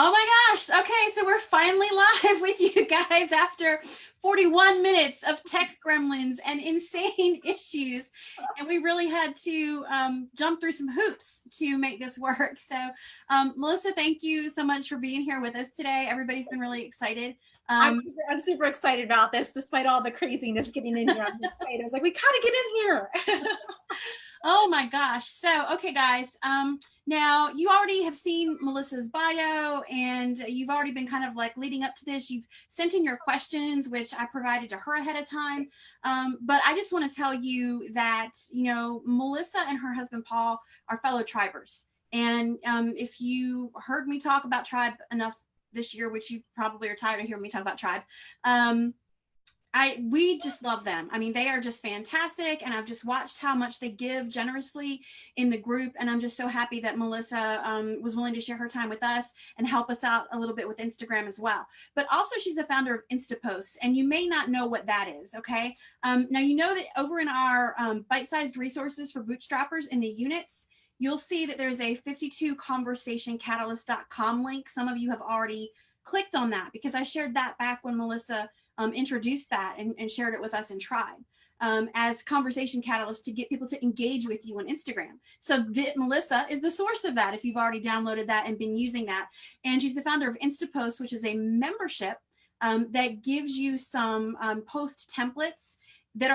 Oh my gosh. Okay, so we're finally live with you guys after 41 minutes of tech gremlins and insane issues. And we really had to jump through some hoops to make this work. So, Melissa, thank you so much for being here with us today. Everybody's been really excited. I'm super excited about this, despite all the craziness getting in here. I'm excited. I was like, we gotta get in here. Oh my gosh. So, okay, guys. Now you already have seen Melissa's bio and you've already been kind of like leading up to this. You've sent in your questions, which I provided to her ahead of time. But I just want to tell you that, Melissa and her husband, Paul, are fellow tribers. And if you heard me talk about tribe enough this year, which you probably are tired of hearing me talk about tribe, we just love them. I mean, they are just fantastic. And I've just watched how much they give generously in the group. And I'm just so happy that Melissa was willing to share her time with us and help us out a little bit with Instagram as well. But also she's the founder of Instaposts, and you may not know what that is. Okay. Now, you know that over in our bite-sized resources for bootstrappers in the units, you'll see that there's a 52conversationcatalyst.com link. Some of you have already clicked on that because I shared that back when Melissa introduced that and shared it with us in Tribe as conversation catalyst to get people to engage with you on Instagram. So Melissa is the source of that if you've already downloaded that and been using that. And she's the founder of Instapost, which is a membership that gives you some post templates that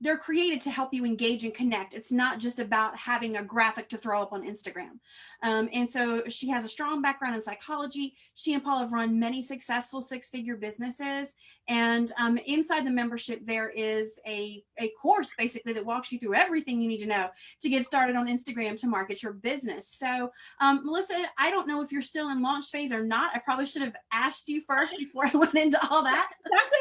they're created to help you engage and connect. It's not just about having a graphic to throw up on Instagram. And so she has a strong background in psychology. She and Paul have run many successful six-figure businesses. And inside the membership, there is a course basically that walks you through everything you need to know to get started on Instagram to market your business. So Melissa, I don't know if you're still in launch phase or not. I probably should have asked you first before I went into all that. That's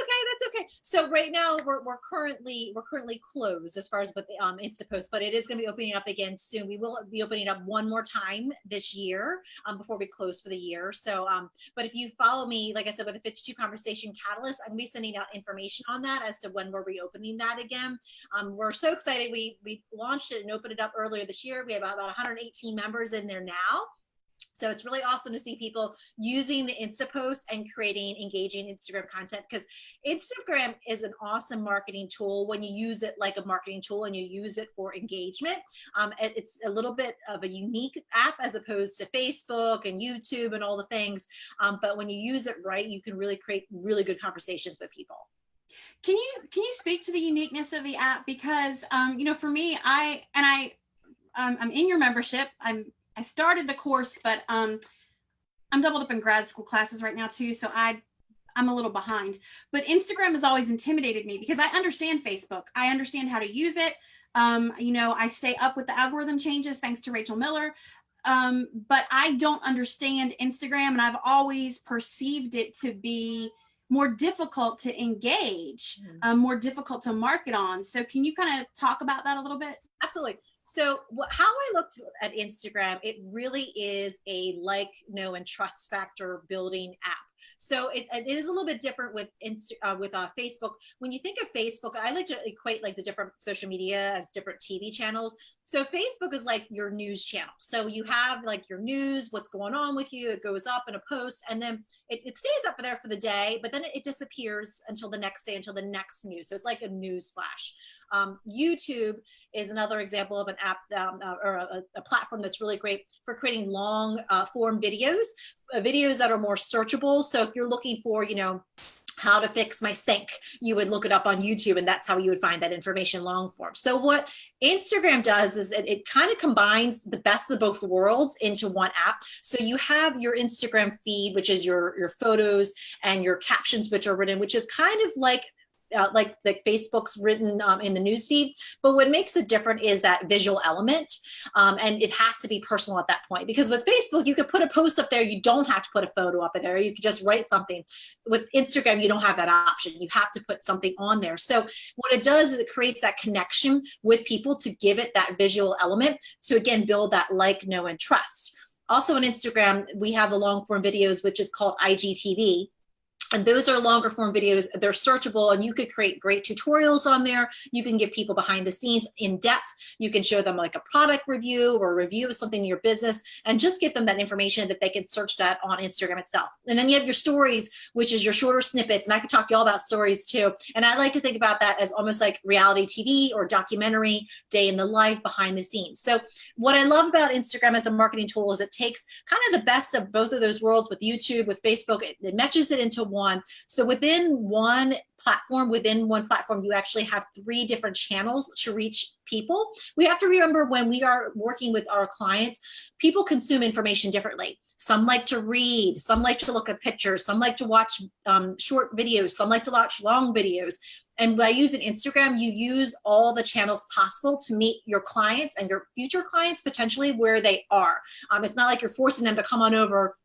okay. So right now we're currently closed as far as with the Instapost, but it is going to be opening up again soon. We will be opening up one more time this year before we close for the year. So, but if you follow me, like I said, with the 52 Conversation Catalyst, I'm going to be sending out information on that as to when we're reopening that again. We're so excited. We launched it and opened it up earlier this year. We have about 118 members in there now. So it's really awesome to see people using the Instapost and creating engaging Instagram content, because Instagram is an awesome marketing tool when you use it like a marketing tool and you use it for engagement. It's a little bit of a unique app as opposed to Facebook and YouTube and all the things. But when you use it right, you can really create really good conversations with people. Can you speak to the uniqueness of the app? Because for me, I'm in your membership. I started the course, but I'm doubled up in grad school classes right now too, so I'm a little behind. But Instagram has always intimidated me because I understand Facebook. I understand how to use it. I stay up with the algorithm changes thanks to Rachel Miller. But I don't understand Instagram, and I've always perceived it to be more difficult to engage, more difficult to market on. So can you kind of talk about that a little bit? Absolutely. So how I looked at Instagram, it really is a like, know, and trust factor building app. So it is a little bit different with Facebook. When you think of Facebook, I like to equate like the different social media as different TV channels. So Facebook is like your news channel. So you have like your news, what's going on with you. It goes up in a post, and then it stays up there for the day, but then it disappears until the next day, until the next news. So it's like a news flash. YouTube is another example of an app or a platform that's really great for creating long form videos that are more searchable. So if you're looking for, how to fix my sink, you would look it up on YouTube, and that's how you would find that information long form. So what Instagram does is it kind of combines the best of both worlds into one app. So you have your Instagram feed, which is your photos and your captions, which are written, which is kind of like Facebook's written in the newsfeed. But what makes it different is that visual element. And it has to be personal at that point, because with Facebook, you could put a post up there. You don't have to put a photo up in there. You could just write something. With Instagram, you don't have that option. You have to put something on there. So what it does is it creates that connection with people to give it that visual element to, again, build that like, know, and trust. Also on Instagram, we have the long form videos, which is called IGTV. And those are longer form videos. They're searchable, and you could create great tutorials on there. You can give people behind the scenes in depth. You can show them like a product review or a review of something in your business, and just give them that information that they can search that on Instagram itself. And then you have your stories, which is your shorter snippets. And I could talk to you all about stories too. And I like to think about that as almost like reality TV or documentary, day in the life, behind the scenes. So what I love about Instagram as a marketing tool is it takes kind of the best of both of those worlds with YouTube, with Facebook. It meshes it into one. So within one platform, you actually have 3 different channels to reach people. We have to remember when we are working with our clients, people consume information differently. Some like to read, some like to look at pictures, some like to watch short videos, some like to watch long videos. And by using Instagram, you use all the channels possible to meet your clients and your future clients potentially where they are. It's not like you're forcing them to come on over.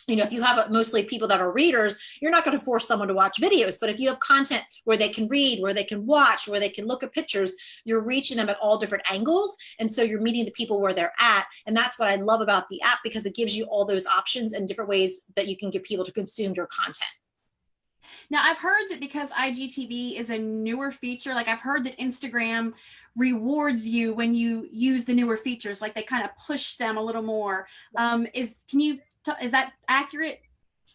You know, if you have mostly people that are readers, you're not going to force someone to watch videos. But if you have content where they can read, where they can watch, where they can look at pictures, you're reaching them at all different angles. And so you're meeting the people where they're at. And that's what I love about the app, because it gives you all those options and different ways that you can get people to consume your content. Now, I've heard that because IGTV is a newer feature, like I've heard that Instagram rewards you when you use the newer features, like they kind of push them a little more. Is that accurate?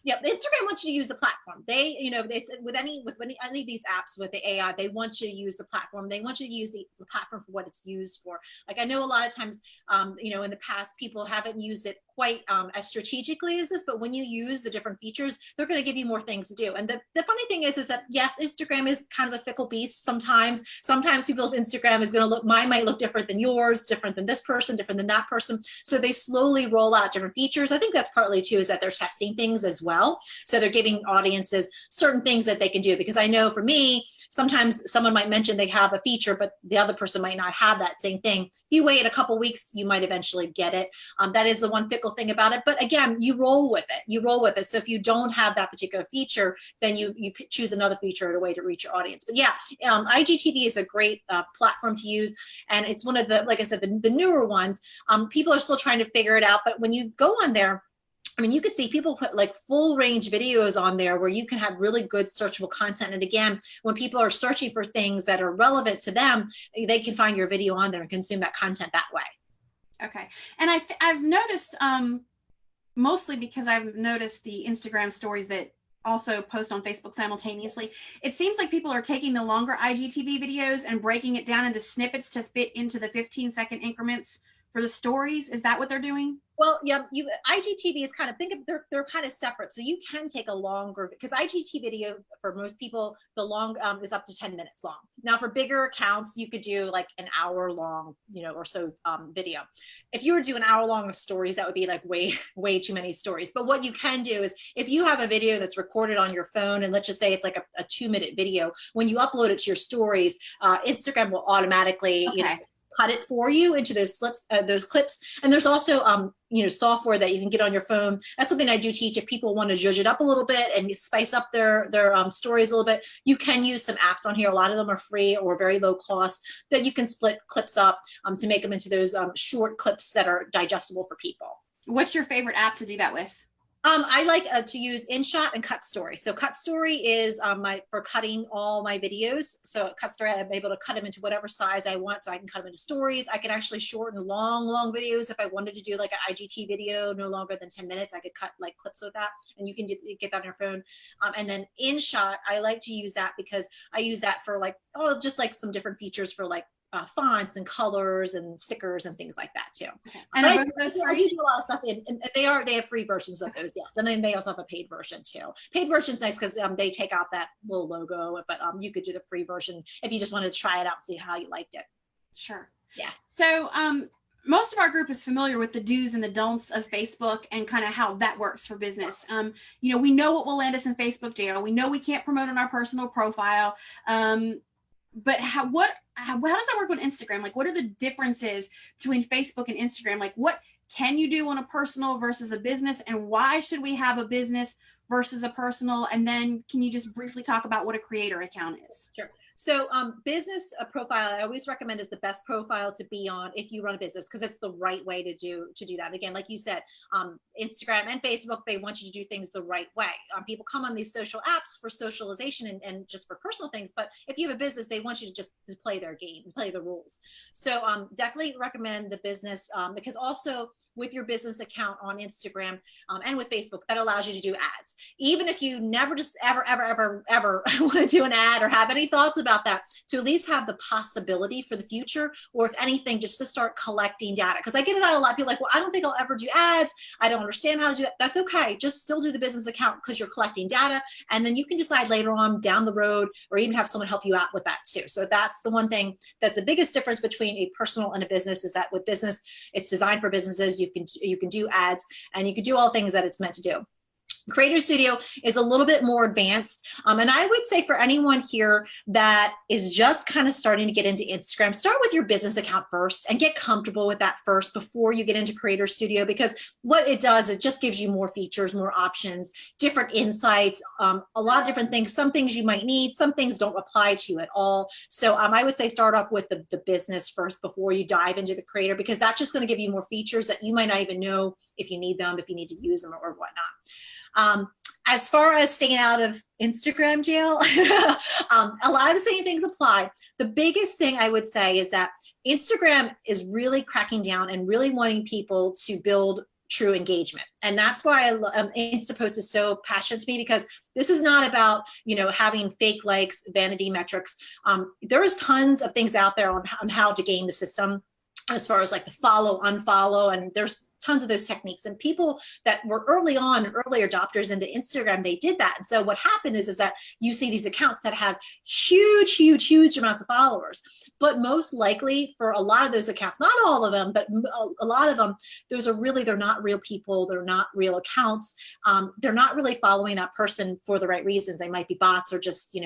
Yeah, Instagram wants you to use the platform. They, you know, it's with any of these apps with the AI, they want you to use the platform. They want you to use the platform for what it's used for. Like I know a lot of times, you know, in the past, people haven't used it quite as strategically as this, but when you use the different features, they're going to give you more things to do. And the funny thing is that yes, Instagram is kind of a fickle beast sometimes. Sometimes people's Instagram is going to mine might look different than yours, different than this person, different than that person. So they slowly roll out different features. I think that's partly too is that they're testing things as well. So they're giving audiences certain things that they can do, because I know for me, sometimes someone might mention they have a feature, but the other person might not have that same thing. If you wait a couple weeks, you might eventually get it. That is the one fickle thing about it. But again, you roll with it. You roll with it. So if you don't have that particular feature, then you choose another feature or a way to reach your audience. But yeah, IGTV is a great platform to use. And it's one of the, like I said, the newer ones. People are still trying to figure it out. But when you go on there, I mean, you could see people put like full range videos on there where you can have really good searchable content. And again, when people are searching for things that are relevant to them, they can find your video on there and consume that content that way. Okay. And I've noticed, mostly because I've noticed the Instagram stories that also post on Facebook simultaneously, it seems like people are taking the longer IGTV videos and breaking it down into snippets to fit into the 15-second increments for the stories. Is that what they're doing? Well, yeah, IGTV is kind of, think of, they're kind of separate. So you can take a longer, because IGTV video for most people, the long is up to 10 minutes long. Now for bigger accounts, you could do like an hour long, you know, or so video. If you were to do an hour long of stories, that would be like way too many stories. But what you can do is if you have a video that's recorded on your phone, and let's just say it's like a 2-minute video, when you upload it to your stories, Instagram will automatically, you know, cut it for you into those clips. And there's also, you know, software that you can get on your phone. That's something I do teach. If people want to zhuzh it up a little bit and spice up their stories a little bit, you can use some apps on here. A lot of them are free or very low cost that you can split clips up to make them into those short clips that are digestible for people. What's your favorite app to do that with? I like to use InShot and Cut Story. So Cut Story is for cutting all my videos. So Cut Story, I'm able to cut them into whatever size I want. So I can cut them into stories. I can actually shorten long videos. If I wanted to do like an IGT video, no longer than 10 minutes, I could cut like clips of that, and you can get that on your phone. And then InShot, I like to use that because I use that for like, just like some different features for like fonts and colors and stickers and things like that too. Okay. And I do a lot of stuff and they have free versions of those, yes. And then they also have a paid version too. Paid version's nice because they take out that little logo, but you could do the free version if you just wanted to try it out and see how you liked it. Sure. Yeah. So most of our group is familiar with the do's and the don'ts of Facebook and kind of how that works for business. You know, we know what will land us in Facebook jail. We know we can't promote on our personal profile. But how does that work on Instagram? Like, what are the differences between Facebook and Instagram? Like, what can you do on a personal versus a business? And why should we have a business versus a personal? And then can you just briefly talk about what a creator account is? Sure. So business profile, I always recommend is the best profile to be on if you run a business, because it's the right way to do that. Again, like you said, Instagram and Facebook, they want you to do things the right way. People come on these social apps for socialization and just for personal things, but if you have a business, they want you to just to play their game, play the rules. So definitely recommend the business, because also with your business account on Instagram and with Facebook, that allows you to do ads. Even if you never just ever want to do an ad or have any thoughts about that, to at least have the possibility for the future, or if anything, just to start collecting data. Because I get that a lot. People are like, well, I don't think I'll ever do ads. I don't understand how to do that. That's okay. Just still do the business account, because you're collecting data. And then you can decide later on down the road, or even have someone help you out with that too. So that's the one thing that's the biggest difference between a personal and a business, is that with business, it's designed for businesses. You can do ads, and you can do all things that it's meant to do. Creator Studio is a little bit more advanced. And I would say for anyone here that is just kind of starting to get into Instagram, start with your business account first and get comfortable with that first before you get into Creator Studio, because what it does is just gives you more features, more options, different insights, a lot of different things. Some things you might need, some things don't apply to you at all. So I would say start off with the business first before you dive into the Creator, because that's just going to give you more features that you might not even know if you need them, if you need to use them or whatnot. As far as staying out of Instagram jail, a lot of the same things apply. The biggest thing I would say is that Instagram is really cracking down and really wanting people to build true engagement. And that's why Instapost is so passionate to me, because this is not about, having fake likes, vanity metrics. There is tons of things out there on how to game the system, as far as like the follow, unfollow, and there's tons of those techniques. And people that were early adopters into Instagram, they did that. And so what happened is that you see these accounts that have huge amounts of followers, but most likely for a lot of those accounts, not all of them, but a lot of them, they're not real people. They're not real accounts. They're not really following that person for the right reasons. They might be bots or just,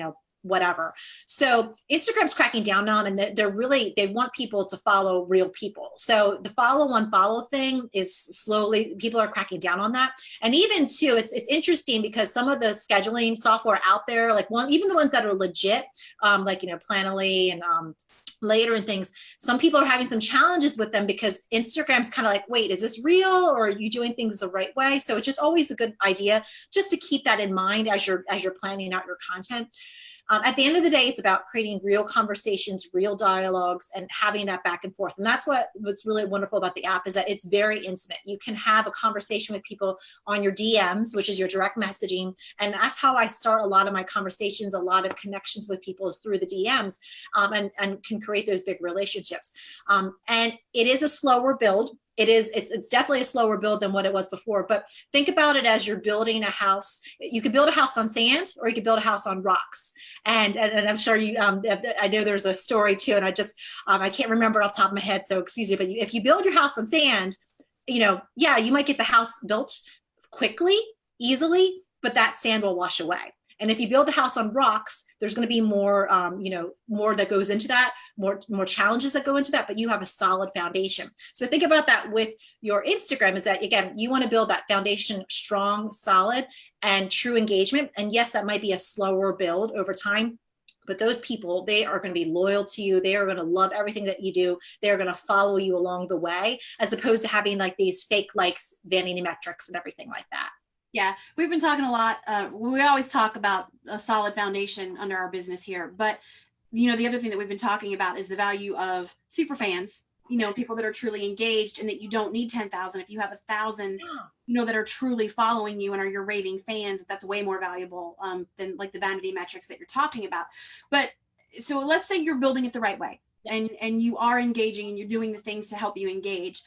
whatever. So Instagram's cracking down on, and they want people to follow real people. So the follow unfollow thing is slowly, people are cracking down on that. And even too, it's interesting because some of the scheduling software out there, like even the ones that are legit, like, Planoly and, Later and things, some people are having some challenges with them because Instagram's kind of like, wait, is this real, or are you doing things the right way? So it's just always a good idea just to keep that in mind as you're planning out your content. At the end of the day, it's about creating real conversations, real dialogues, and having that back and forth. And that's what's really wonderful about the app, is that it's very intimate. You can have a conversation with people on your DMs, which is your direct messaging. And that's how I start a lot of my conversations, a lot of connections with people is through the DMs, and can create those big relationships. And it is a slower build. It's definitely a slower build than what it was before, but think about it as you're building a house. You could build a house on sand, or you could build a house on rocks. And I'm sure you, I know there's a story too, and I can't remember off the top of my head, so excuse me, but if you build your house on sand, yeah, you might get the house built quickly, easily, but that sand will wash away. And if you build the house on rocks, there's going to be more, more that goes into that, more challenges that go into that, but you have a solid foundation. So think about that with your Instagram, is that, again, you want to build that foundation strong, solid, and true engagement. And yes, that might be a slower build over time, but those people, they are going to be loyal to you. They are going to love everything that you do. They're going to follow you along the way, as opposed to having like these fake likes, vanity metrics, and everything like that. Yeah, we've been talking a lot. We always talk about a solid foundation under our business here, but the other thing that we've been talking about is the value of super fans. People that are truly engaged, and that you don't need 10,000. If you have 1,000, that are truly following you and are your raving fans, that's way more valuable than like the vanity metrics that you're talking about. But so let's say you're building it the right way, and you are engaging, and you're doing the things to help you engage.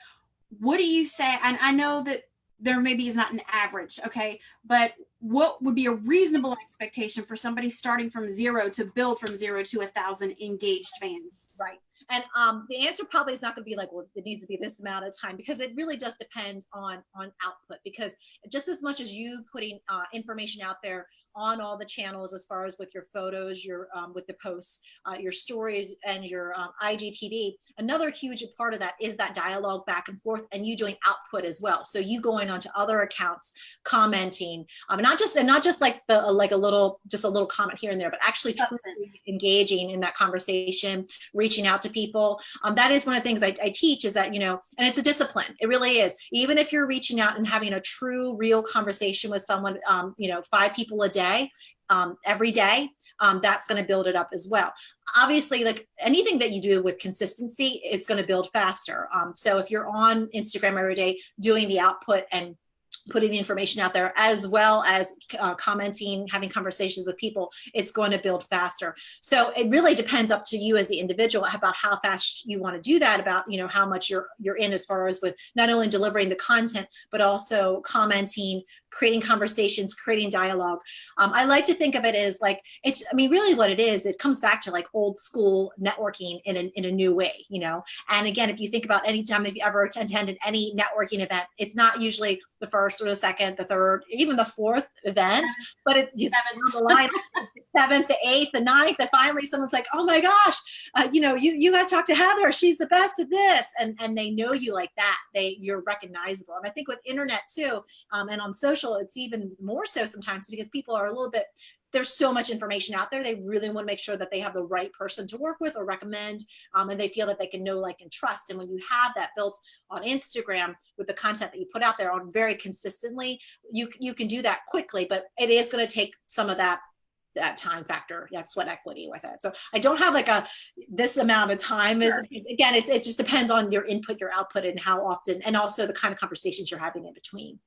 What do you say? And I know that there maybe is not an average, okay, but what would be a reasonable expectation for somebody starting from zero to build from 0 to 1,000 engaged fans? Right. And the answer probably is not going to be like, well, it needs to be this amount of time, because it really does depend on output. Because just as much as you putting information out there on all the channels as far as with your photos, your with the posts, your stories, and your IGTV. Another huge part of that is that dialogue back and forth, and you doing output as well. So you going onto other accounts, commenting, not just like a little comment here and there, but actually truly engaging in that conversation, reaching out to people. That is one of the things I teach, is that, you know, and it's a discipline. It really is. Even if you're reaching out and having a true, real conversation with someone, you know, 5 people a day, every day, that's going to build it up as well. Obviously, like anything that you do with consistency, it's going to build faster. So if you're on Instagram every day doing the output and putting the information out there, as well as commenting, having conversations with people, it's going to build faster. So it really depends up to you as the individual about how fast you want to do that, about, you know, how much you're in as far as with not only delivering the content, but also commenting, creating conversations, creating dialogue. I like to think of it as like, it's, I mean, really what it is, it comes back to like old school networking in a new way, you know? And again, if you think about any time, if you ever attended any networking event, it's not usually the first or the second, the third, even the fourth event, but it's down the line, the 7th, the 8th, the 9th, that finally someone's like, oh my gosh, you know, you got to talk to Heather. She's the best at this. And they know you like that. You're recognizable. And I think with internet too, and on social, it's even more so sometimes, because people are a little bit, there's so much information out there. They really want to make sure that they have the right person to work with or recommend, and they feel that they can know, like, and trust. And when you have that built on Instagram with the content that you put out there on very consistently, you can do that quickly, but it is going to take some of that time factor, that sweat equity with it. So I don't have like this amount of time. Is again, it just depends on your input, your output, and how often, and also the kind of conversations you're having in between.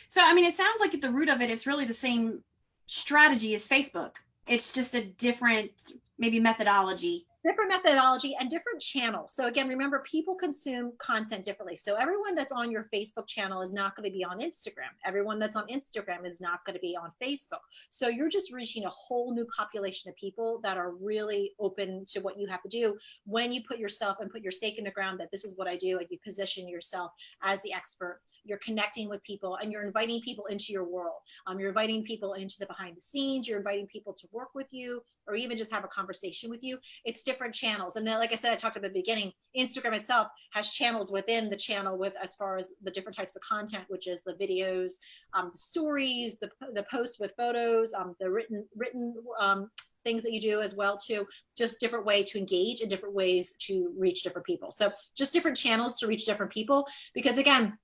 So, I mean, it sounds like at the root of it, it's really the same strategy as Facebook. It's just a different, maybe methodology. Different methodology and different channels. So again, remember, people consume content differently. So everyone that's on your Facebook channel is not going to be on Instagram. Everyone that's on Instagram is not going to be on Facebook. So you're just reaching a whole new population of people that are really open to what you have to do when you put yourself and put your stake in the ground that this is what I do, and you position yourself as the expert. You're connecting with people, and you're inviting people into your world. You're inviting people into the behind the scenes. You're inviting people to work with you, or even just have a conversation with you. It's different channels. And then, like I said, I talked about the beginning, Instagram itself has channels within the channel with, as far as the different types of content, which is the videos, the stories, the posts with photos, the written things that you do as well too. Just different way to engage and different ways to reach different people. So just different channels to reach different people, because again,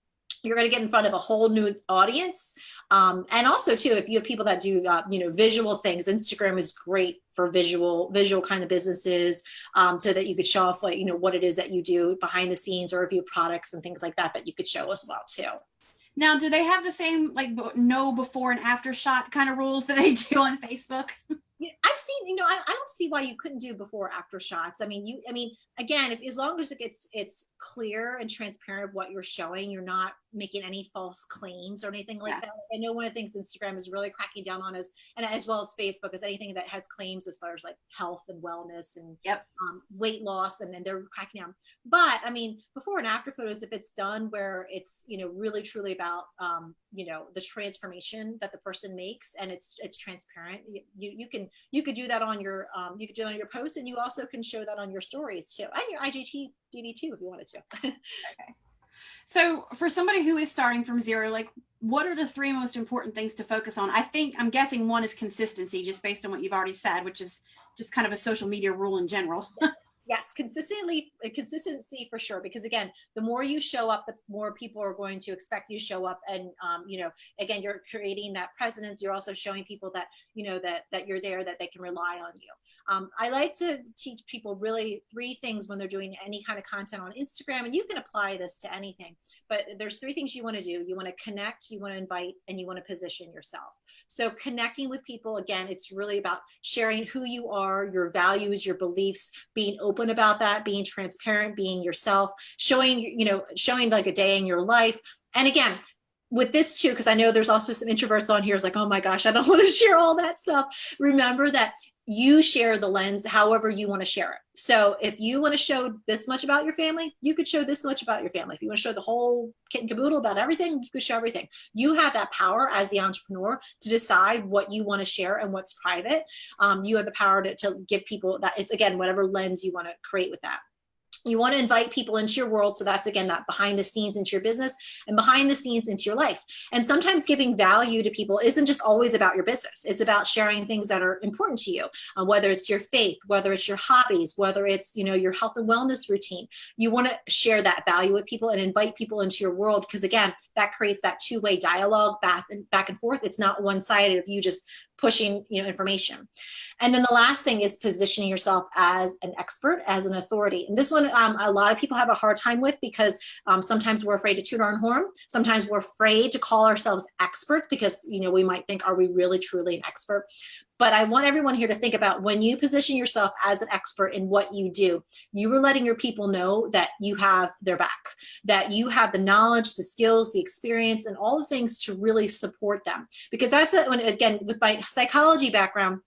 you're going to get in front of a whole new audience. And also too, if you have people that do, you know, visual things, Instagram is great for visual kind of businesses, so that you could show off what, you know, what it is that you do behind the scenes, or review products and things like that you could show as well too. Now, do they have the same, like, no before and after shot kind of rules that they do on Facebook? I've seen, you know, I don't see why you couldn't do before after shots. I mean, again, as long as it's clear and transparent what you're showing, you're not making any false claims or anything like that. I know one of the things Instagram is really cracking down on is, and as well as Facebook, is anything that has claims as far as like health and wellness and weight loss, and then they're cracking down. But I mean, before and after photos, if it's done where it's, you know, really truly about, you know, the transformation that the person makes, and it's transparent, you could do that on your you could do it on your post, and you also can show that on your stories too, and your IGTV too if you wanted to. Okay. So for somebody who is starting from zero, like, what are the 3 most important things to focus on? I'm guessing one is consistency, just based on what you've already said, which is just kind of a social media rule in general. Yes, consistency for sure. Because again, the more you show up, the more people are going to expect you to show up. And, you know, again, you're creating that presence. You're also showing people that, you know, that you're there, that they can rely on you. I like to teach people really 3 things when they're doing any kind of content on Instagram, and you can apply this to anything, but there's 3 things you want to do. You want to connect, you want to invite, and you want to position yourself. So connecting with people, again, it's really about sharing who you are, your values, your beliefs, being open about that, being transparent, being yourself, showing like a day in your life. And again, with this too, because I know there's also some introverts on here, is like, oh my gosh, I don't want to share all that stuff. Remember that you share the lens however you want to share it. So if you want to show this much about your family, you could show this much about your family. If you want to show the whole kit and caboodle about everything, you could show everything. You have that power as the entrepreneur to decide what you want to share and what's private. You have the power to give people that. It's, again, whatever lens you want to create with that. You want to invite people into your world. So that's, again, that behind the scenes into your business and behind the scenes into your life. And sometimes giving value to people isn't just always about your business. It's about sharing things that are important to you, whether it's your faith, whether it's your hobbies, whether it's, your health and wellness routine. You want to share that value with people and invite people into your world. Because again, that creates that two-way dialogue back and forth. It's not one-sided of you just pushing information. And then the last thing is positioning yourself as an expert, as an authority. And this one, a lot of people have a hard time with, because sometimes we're afraid to toot our own horn. Sometimes we're afraid to call ourselves experts because, we might think, are we really truly an expert? But I want everyone here to think about, when you position yourself as an expert in what you do, you are letting your people know that you have their back, that you have the knowledge, the skills, the experience, and all the things to really support them. Because that's when, again, with my psychology background,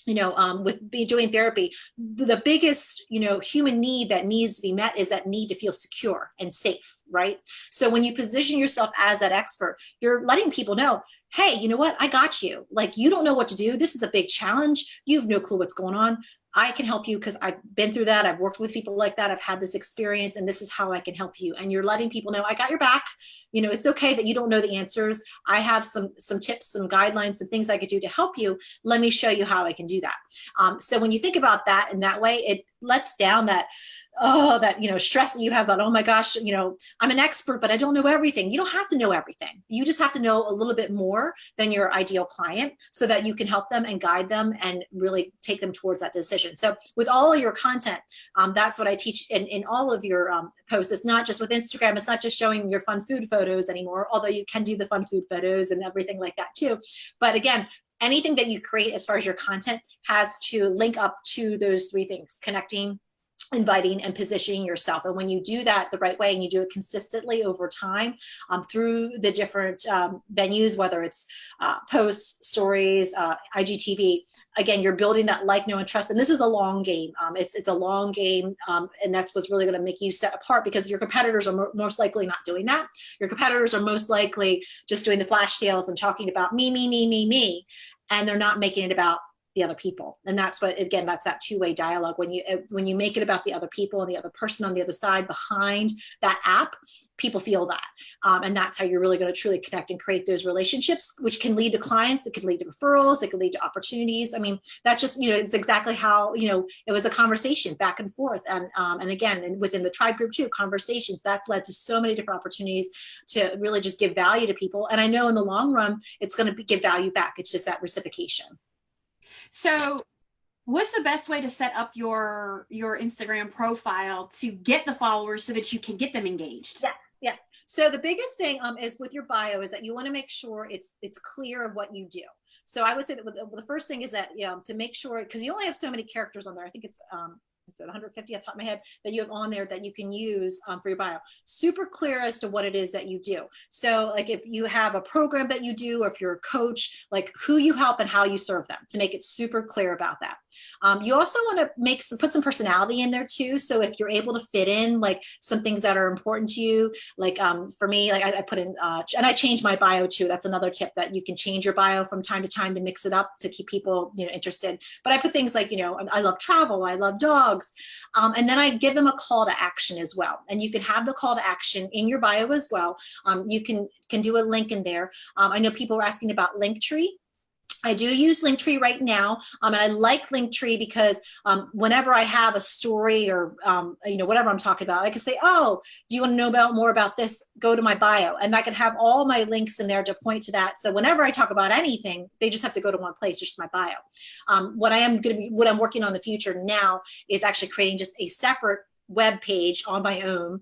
with doing therapy, the biggest, human need that needs to be met is that need to feel secure and safe, right? So when you position yourself as that expert, you're letting people know, hey, you know what? I got you. Like, you don't know what to do. This is a big challenge. You have no clue what's going on. I can help you because I've been through that. I've worked with people like that. I've had this experience, and this is how I can help you. And you're letting people know, I got your back. It's okay that you don't know the answers. I have some tips, some guidelines, some things I could do to help you. Let me show you how I can do that. So when you think about that in that way, it lets down that stress that you have about, oh my gosh, I'm an expert, but I don't know everything. You don't have to know everything. You just have to know a little bit more than your ideal client so that you can help them and guide them and really take them towards that decision. So with all of your content, that's what I teach in all of your posts. It's not just with Instagram. It's not just showing your fun food photos anymore, although you can do the fun food photos and everything like that too. But again, anything that you create as far as your content has to link up to those three things: connecting, inviting, and positioning yourself. And when you do that the right way, and you do it consistently over time, through the different venues, whether it's posts, stories, IGTV, again, you're building that like, know, and trust. And this is a long game. It's a long game. And that's what's really going to make you set apart, because your competitors are most likely not doing that. Your competitors are most likely just doing the flash sales and talking about me, me, me, me, me. And they're not making it about the other people. And that's what, again, that's that two-way dialogue. When you make it about the other people and the other person on the other side behind that app, people feel that. And that's how you're really going to truly connect and create those relationships, which can lead to clients. It could lead to referrals. It could lead to opportunities. I mean, that's just, it's exactly how, it was a conversation back and forth. And again, and within the tribe group too, conversations, that's led to so many different opportunities to really just give value to people. And I know in the long run, it's going to give value back. It's just that reciprocation. So what's the best way to set up your Instagram profile to get the followers so that you can get them engaged? Yeah. Yes. So the biggest thing is with your bio is that you want to make sure it's clear of what you do. So I would say that the first thing is that, to make sure, because you only have so many characters on there. I think it's 150 off the top of my head that you have on there that you can use for your bio. Super clear as to what it is that you do. So like if you have a program that you do, or if you're a coach, like who you help and how you serve them, to make it super clear about that. You also want to put some personality in there too. So if you're able to fit in like some things that are important to you, like for me, like I put in, and I changed my bio too. That's another tip, that you can change your bio from time to time to mix it up to keep people, interested. But I put things like, I love travel, I love dogs. And then I give them a call to action as well. And you can have the call to action in your bio as well. You can do a link in there. I know people are asking about Linktree. I do use Linktree right now. And I like Linktree because whenever I have a story or, whatever I'm talking about, I can say, oh, do you want to know more about this? Go to my bio. And I can have all my links in there to point to that. So whenever I talk about anything, they just have to go to one place, just my bio. What I'm working on in the future now is actually creating just a separate web page on my own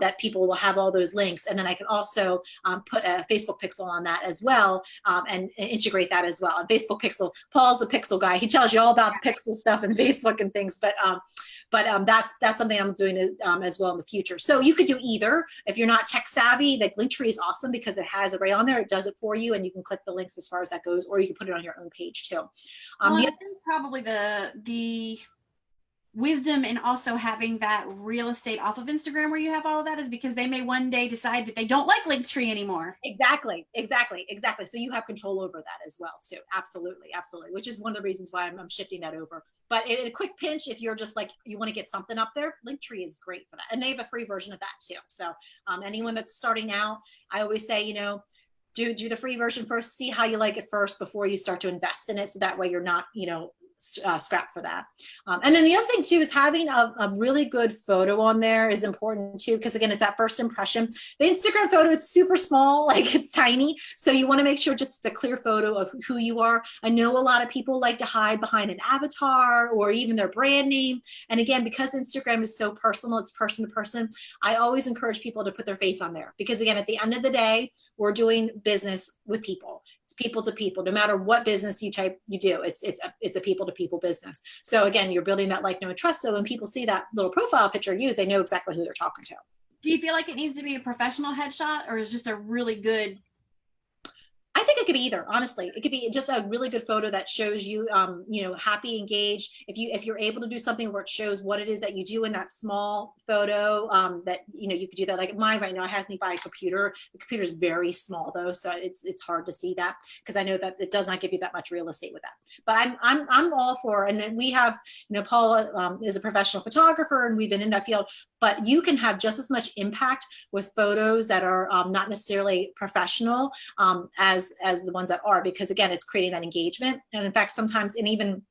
that people will have all those links. And then I can also put a Facebook pixel on that as well, and integrate that as well. And Facebook pixel, Paul's the pixel guy. He tells you all about the pixel stuff and Facebook and things, but that's something I'm doing as well in the future. So you could do either. If you're not tech savvy, like Linktree is awesome because it has it right on there. It does it for you, and you can click the links as far as that goes, or you can put it on your own page too. Well, I think probably the wisdom in also having that real estate off of Instagram where you have all of that is because they may one day decide that they don't like Linktree anymore. Exactly. So you have control over that as well too. Absolutely. Which is one of the reasons why I'm shifting that over. But in a quick pinch, if you're just like, you want to get something up there, Linktree is great for that. And they have a free version of that too. So anyone that's starting out, I always say, do the free version first, see how you like it first before you start to invest in it. So that way you're not, scrapped for that. And then the other thing too is having a really good photo on there is important too, because again, it's that first impression. The Instagram photo, it's super small, like it's tiny. So you want to make sure just it's a clear photo of who you are. I know a lot of people like to hide behind an avatar or even their brand name. And again, because Instagram is so personal, it's person to person, I always encourage people to put their face on there. Because again, at the end of the day, we're doing business with people. It's people to people, no matter what business you do, it's a people to people business. So again, you're building that like, know, and trust. So when people see that little profile picture of you, they know exactly who they're talking to. Do you feel like it needs to be a professional headshot or is just a really good? I think it could be either, honestly. It could be just a really good photo that shows you, happy, engaged. If you're able to do something where it shows what it is that you do in that small photo, that you could do that. Like mine right now, it has me by a computer. The computer is very small though, so it's hard to see that because I know that it does not give you that much real estate with that. But I'm all for. And then we have, Paul is a professional photographer, and we've been in that field. But you can have just as much impact with photos that are not necessarily professional as the ones that are, because again, it's creating that engagement. And in fact, sometimes, and even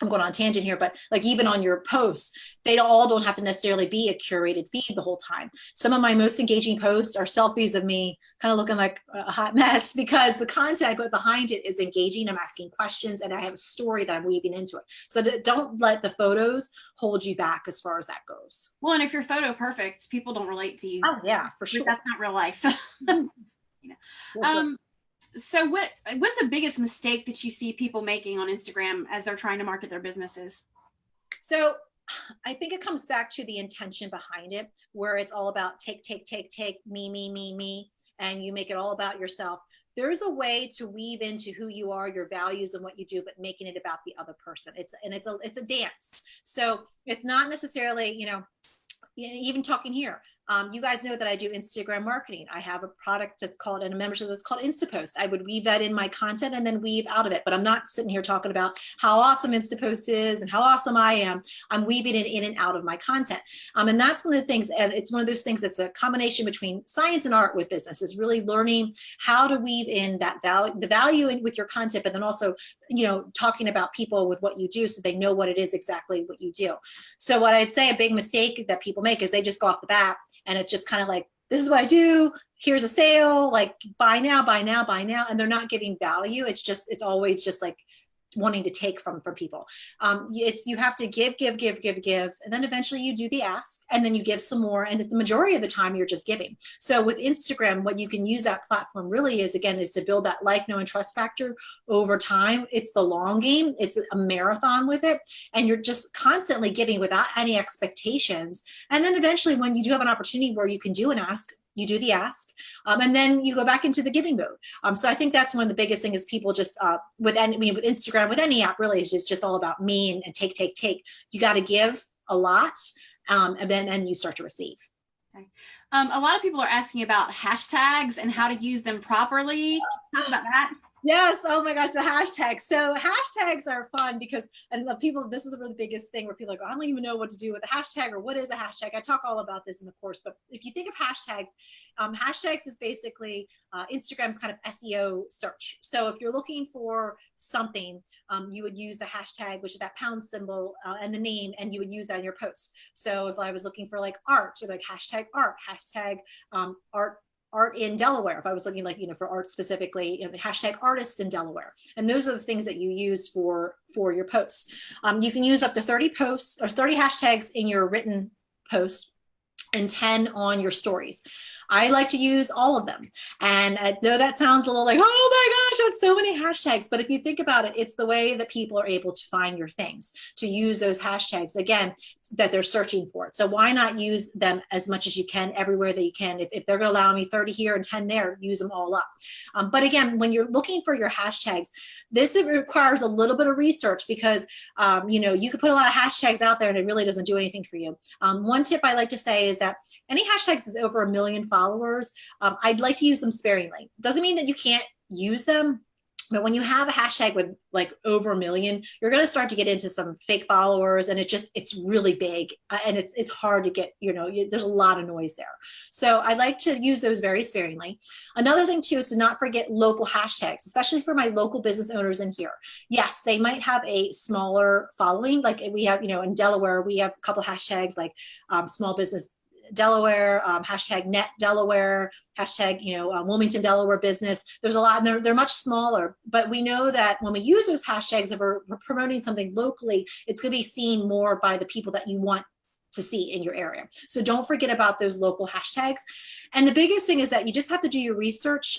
I'm going on a tangent here, but like even on your posts, they don't have to necessarily be a curated feed the whole time. Some of my most engaging posts are selfies of me kind of looking like a hot mess because the content I put behind it is engaging. I'm asking questions and I have a story that I'm weaving into it. So don't let the photos hold you back as far as that goes. Well, and if you're photo perfect, people don't relate to you. Oh yeah, for sure. That's not real life. So what's the biggest mistake that you see people making on Instagram as they're trying to market their businesses? So I think it comes back to the intention behind it, where it's all about take, me, and you make it all about yourself. There's a way to weave into who you are, your values and what you do, but making it about the other person. It's a dance. So it's not necessarily, even talking here. You guys know that I do Instagram marketing. I have a product that's called, and a membership that's called Instapost. I would weave that in my content and then weave out of it. But I'm not sitting here talking about how awesome Instapost is and how awesome I am. I'm weaving it in and out of my content. And that's one of the things, and it's one of those things that's a combination between science and art with business, is really learning how to weave in that the value in with your content, but then also, talking about people with what you do so they know what it is exactly what you do. So what I'd say a big mistake that people make is they just go off the bat and it's just kind of like, this is what I do. Here's a sale, like buy now. And they're not giving value. It's always just like wanting to take from people. You have to give. And then eventually you do the ask and then you give some more. And the majority of the time you're just giving. So with Instagram, what you can use that platform really is to build that like, know, and trust factor over time. It's the long game. It's a marathon with it. And you're just constantly giving without any expectations. And then eventually when you do have an opportunity where you can do an ask, you do the ask, and then you go back into the giving mode. So I think that's one of the biggest things is people just with Instagram, with any app really is just all about me and take. You got to give a lot, and then you start to receive. Okay. A lot of people are asking about hashtags and how to use them properly. Talk about that. Yes. Oh my gosh, the hashtags. So hashtags are fun because, and people, this is the really biggest thing where people are like, I don't even know what to do with a hashtag or what is a hashtag. I talk all about this in the course, but if you think of hashtags, hashtags is basically Instagram's kind of SEO search. So if you're looking for something, you would use the hashtag, which is that pound symbol and the name, and you would use that in your post. So if I was looking for like art, so like hashtag art, hashtag art in Delaware. If I was looking for art specifically, hashtag artist in Delaware. And those are the things that you use for your posts. You can use up to 30 posts or 30 hashtags in your written post and 10 on your stories. I like to use all of them. And I know that sounds a little like, oh my gosh, that's so many hashtags. But if you think about it, it's the way that people are able to find your things, to use those hashtags, again, that they're searching for it. So why not use them as much as you can everywhere that you can? If they're going to allow me 30 here and 10 there, use them all up. But again, when you're looking for your hashtags, this requires a little bit of research because, you could put a lot of hashtags out there and it really doesn't do anything for you. One tip I like to say is that any hashtags is over 1 million followers, I'd like to use them sparingly. Doesn't mean that you can't use them, but when you have a hashtag with like over 1 million, you're going to start to get into some fake followers, and it's really big, and it's hard to get, there's a lot of noise there. So I like to use those very sparingly. Another thing too is to not forget local hashtags, especially for my local business owners in here. Yes, they might have a smaller following. Like we have, in Delaware, we have a couple of hashtags like small business Delaware, hashtag net Delaware, hashtag, Wilmington, Delaware business. There's a lot, and they're much smaller, but we know that when we use those hashtags, if we're promoting something locally, it's going to be seen more by the people that you want to see in your area. So don't forget about those local hashtags. And the biggest thing is that you just have to do your research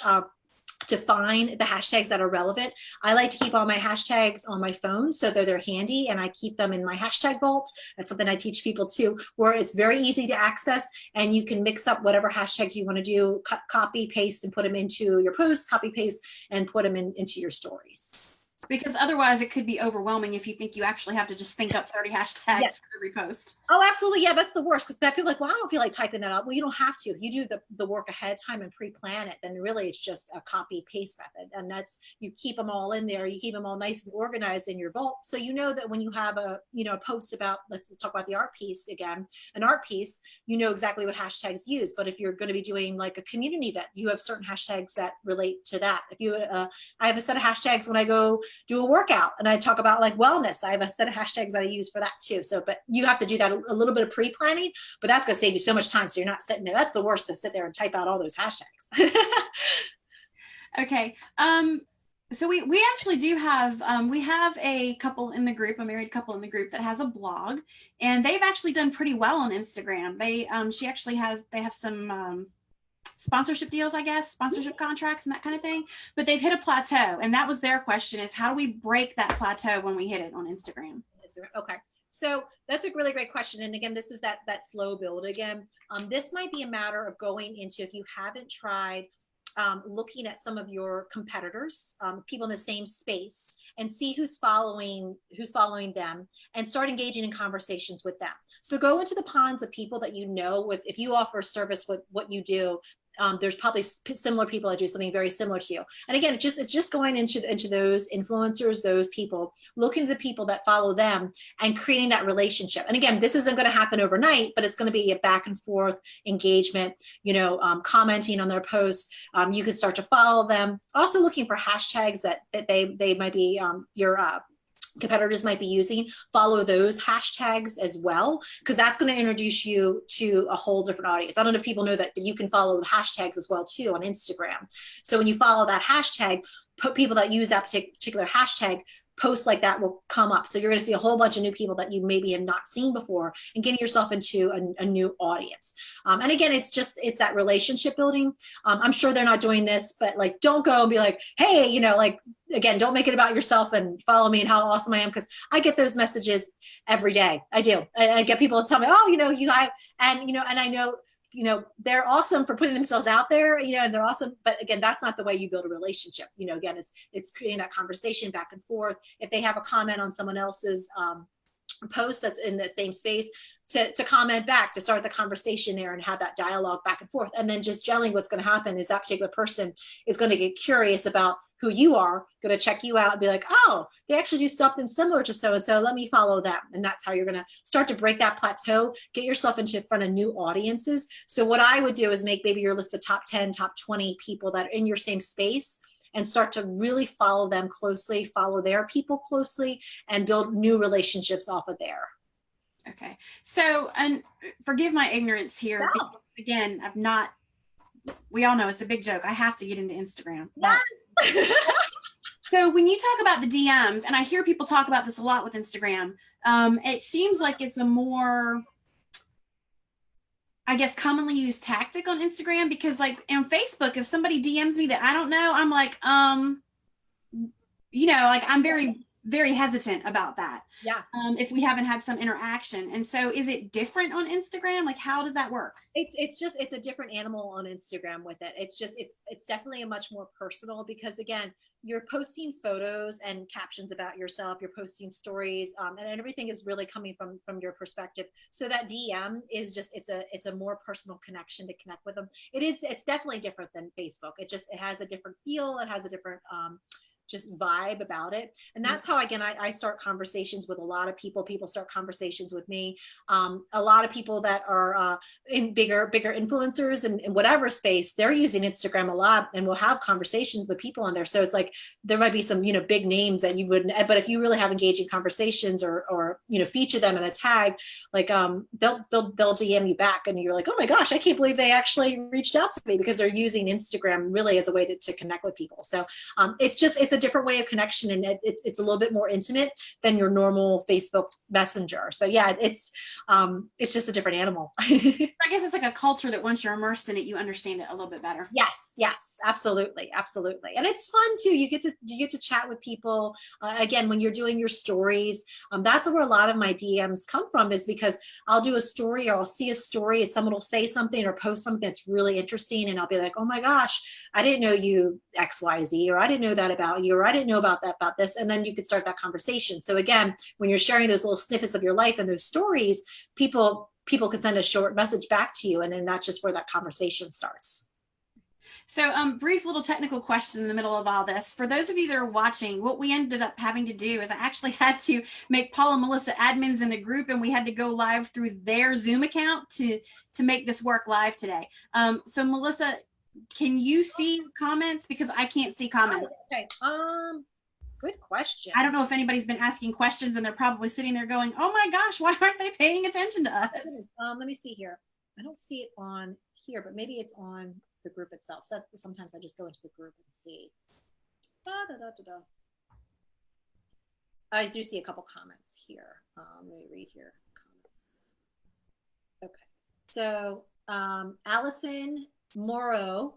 to find the hashtags that are relevant. I like to keep all my hashtags on my phone so that they're handy, and I keep them in my hashtag vault. That's something I teach people too, where it's very easy to access, and you can mix up whatever hashtags you want to do, copy, paste, and put them into your posts, copy, paste, and put them into your stories. Because otherwise it could be overwhelming if you think you actually have to just think up 30 hashtags Yes. for every post. Oh, absolutely. Yeah, that's the worst, because people are like, well, I don't feel like typing that out. Well, you don't have to. If you do the work ahead of time and pre-plan it, then really it's just a copy paste method. And that's, you keep them all in there. You keep them all nice and organized in your vault. So you know that when you have a post about, let's talk about the art piece again, an art piece, you know exactly what hashtags use. But if you're going to be doing like a community event, you have certain hashtags that relate to that. If you, I have a set of hashtags when I go do a workout and I talk about like wellness, I have a set of hashtags that I use for that too. So, but you have to do that a little bit of pre-planning, but that's going to save you so much time. So you're not sitting there. That's the worst, to sit there and type out all those hashtags. Okay. So we actually do have, we have a couple in the group, a married couple in the group that has a blog, and they've actually done pretty well on Instagram. They have some, sponsorship deals, I guess, sponsorship contracts and that kind of thing, but they've hit a plateau. And that was their question, is how do we break that plateau when we hit it on Instagram? Okay. So that's a really great question. And again, this is that slow build again. This might be a matter of going into, if you haven't tried, looking at some of your competitors, people in the same space, and see who's following them, and start engaging in conversations with them. So go into the ponds of people that if you offer a service with what you do, there's probably similar people that do something very similar to you. And again, it's just going into those influencers, those people, looking at the people that follow them and creating that relationship. And again, this isn't going to happen overnight, but it's going to be a back and forth engagement, commenting on their posts. You can start to follow them. Also looking for hashtags that they might be, your competitors might be using. Follow those hashtags as well, because that's going to introduce you to a whole different audience. I don't know if people know that you can follow the hashtags as well too on Instagram. So when you follow that hashtag, people that use that particular hashtag, posts like that will come up. So you're going to see a whole bunch of new people that you maybe have not seen before, and getting yourself into a new audience. And again, it's that relationship building. I'm sure they're not doing this, but like, don't go and be like, hey, again, don't make it about yourself and follow me and how awesome I am. Cause I get those messages every day. I do. I get people to tell me, oh, and I know, they're awesome for putting themselves out there, and they're awesome. But again, that's not the way you build a relationship. Again, it's creating that conversation back and forth. If they have a comment on someone else's post that's in that same space, to comment back, to start the conversation there and have that dialogue back and forth. And then just gelling, what's going to happen is that particular person is going to get curious about who you are, going to check you out and be like, oh, they actually do something similar to so-and-so, let me follow them. And that's how you're going to start to break that plateau, get yourself into front of new audiences. So what I would do is make maybe your list of top 10, top 20 people that are in your same space, and start to really follow them closely, follow their people closely, and build new relationships off of there. Okay. So, and forgive my ignorance here. No. Because, again, we all know it's a big joke. I have to get into Instagram. So when you talk about the DMs, and I hear people talk about this a lot with Instagram, it seems like it's a more I guess, commonly used tactic on Instagram? Because like on Facebook, if somebody DMs me that I don't know, I'm like, like I'm very hesitant about that. Yeah. If we haven't had some interaction. And so is it different on Instagram? Like, how does that work? It's a different animal on Instagram with it. It's definitely a much more personal, because again, you're posting photos and captions about yourself, you're posting stories, and everything is really coming from your perspective. So that DM is just, it's a more personal connection to connect with them. It's definitely different than Facebook. It has a different feel, it has a different just vibe about it. And that's how, again, I start conversations with a lot of people. People start conversations with me. A lot of people that are in bigger influencers in whatever space, they're using Instagram a lot, and we'll have conversations with people on there. So it's like, there might be some, big names that you wouldn't, but if you really have engaging conversations or feature them in a tag, like they'll DM you back, and you're like, oh my gosh, I can't believe they actually reached out to me, because they're using Instagram really as a way to connect with people. So it's a different way of connection, and it's a little bit more intimate than your normal Facebook Messenger. So yeah, it's just a different animal. I guess it's like a culture that once you're immersed in it, you understand it a little bit better. Yes, absolutely, and it's fun too. You get to chat with people. Again, when you're doing your stories, that's where a lot of my DMs come from, is because I'll do a story, or I'll see a story, and someone will say something or post something that's really interesting, and I'll be like, oh my gosh, I didn't know you XYZ, or I didn't know that about you, or I didn't know about this. And then you could start that conversation. So again, when you're sharing those little snippets of your life and those stories, people can send a short message back to you, and then that's just where that conversation starts. So brief little technical question in the middle of all this. For those of you that are watching, what we ended up having to do is I actually had to make Paul and Melissa admins in the group, and we had to go live through their Zoom account to make this work live today. So Melissa, can you see comments? Because I can't see comments. Okay. Good question. I don't know if anybody's been asking questions, and they're probably sitting there going, oh my gosh, why aren't they paying attention to us? Let me see here. I don't see it on here, but maybe it's on the group itself. So sometimes I just go into the group and see. I do see a couple comments here. Let me read here. Comments. Okay. So Allison Morrow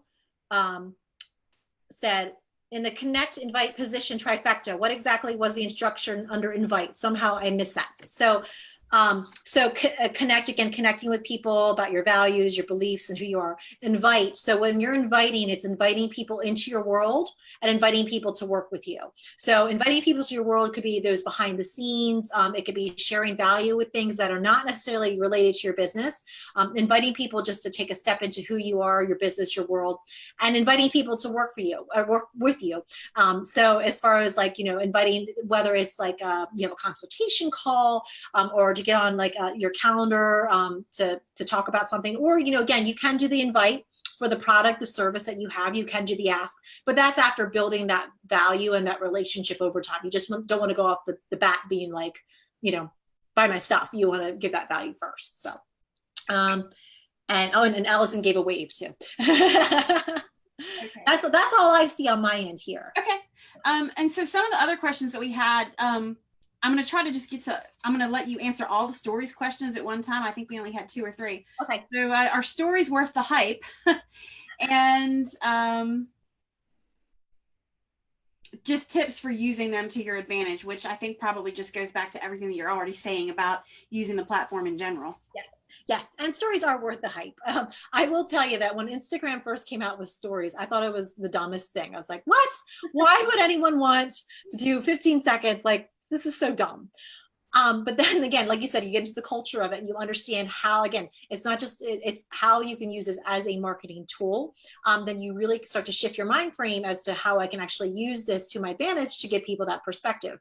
said, in the connect invite position trifecta, what exactly was the instruction under invite? Somehow I missed that. So connect, again, connecting with people about your values, your beliefs, and who you are. Invite. So when you're inviting, it's inviting people into your world and inviting people to work with you. So inviting people to your world could be those behind the scenes. It could be sharing value with things that are not necessarily related to your business. Inviting people just to take a step into who you are, your business, your world, and inviting people to work for you or work with you. So as far as like, inviting, whether it's like you have a consultation call or to get on like your calendar to talk about something, or again, you can do the invite for the product, the service that you have. You can do the ask, but that's after building that value and that relationship over time. You just don't want to go off the bat being like, buy my stuff. You want to give that value first. So and Allison gave a wave too. Okay. That's all I see on my end here. Okay. And so some of the other questions that we had, I'm going to try to I'm going to let you answer all the stories questions at one time. I think we only had 2 or 3. Okay. So our stories worth the hype and just tips for using them to your advantage, which I think probably just goes back to everything that you're already saying about using the platform in general. Yes. And stories are worth the hype. I will tell you that when Instagram first came out with stories, I thought it was the dumbest thing. I was like, what? Why would anyone want to do 15 seconds? Like, this is so dumb. But then again, like you said, you get into the culture of it and you understand how, again, it's not just, it's how you can use this as a marketing tool. Then you really start to shift your mind frame as to how I can actually use this to my advantage to give people that perspective.